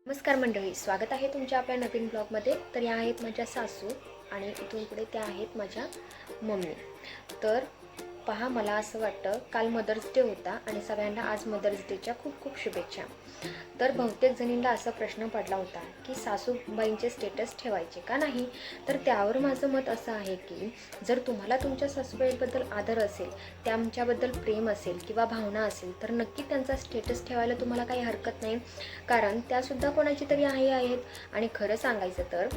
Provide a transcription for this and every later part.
नमस्कार मंडळी, स्वागत आहे तुमच्या आपल्या नवीन ब्लॉगमध्ये। तर या आहेत माझ्या सासू आणि इथून पुढे त्या आहेत माझ्या मम्मी। तर पहा, मला असं वाटतं काल मदर्स डे होता आणि सगळ्यांना आज मदर्स डेच्या खूप खूप शुभेच्छा। तर बहुतेक जणींना असा प्रश्न पडला होता की सासूबाईंचे स्टेटस ठेवायचे का नाही। तर त्यावर माझं मत असं आहे की जर तुम्हाला तुमच्या सासूबाईंबद्दल आदर असेल, त्यांच्याबद्दल प्रेम असेल किंवा भावना असेल तर नक्की त्यांचा स्टेटस ठेवायला तुम्हाला काही हरकत नाही, कारण त्यासुद्धा कोणाची तरी आई आहेत। आणि खरं सांगायचं तर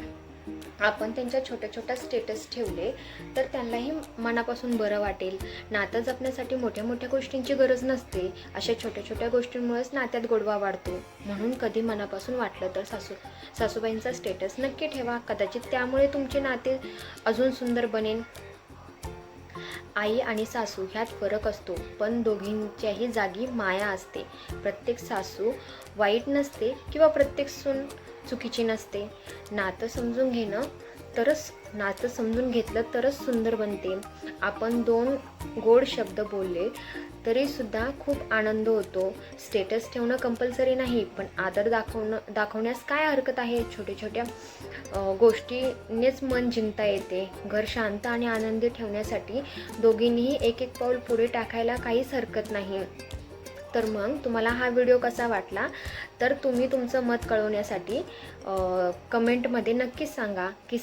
आपण त्यांच्या छोट्या छोट्या स्टेटस ठेवले तर त्यांनाही मनापासून बरं वाटेल। नातं जपण्यासाठी मोठ्या मोठ्या गोष्टींची गरज नसते, अशा छोट्या छोट्या गोष्टींमुळेच नात्यात गोडवा वाढतो। म्हणून कधी मनापासून वाटलं तर सासूबाईंचा स्टेटस नक्की ठेवा, कदाचित त्यामुळे तुमचे नाते अजून सुंदर बनेल। आई आणि सासू ह्यात फरक असतो, पण दोघींच्याही जागी माया असते। प्रत्येक सासू वाईट नसते किंवा प्रत्येक सून चुकीची नसते। नातं समजून घेतलं तरच सुंदर बनते। आपण दोन गोड शब्द बोलले तरी सुद्धा खूप आनंद होतो। स्टेटस ठेवणं कंपल्सरी नाही, पण आदर दाखवण्यास काय हरकत आहे। छोट्या छोट्या गोष्टीनेच मन जिंकता येते। घर शांत आणि आनंदी ठेवण्यासाठी दोघींनीही एक एक पाऊल पुढे टाकायला काहीच हरकत नाही। तर मग तुम्हाला हा व्हिडिओ कसा वाटला तर तुम्ही तुमचं मत कळवण्यासाठी कमेंटमध्ये नक्कीच सांगा की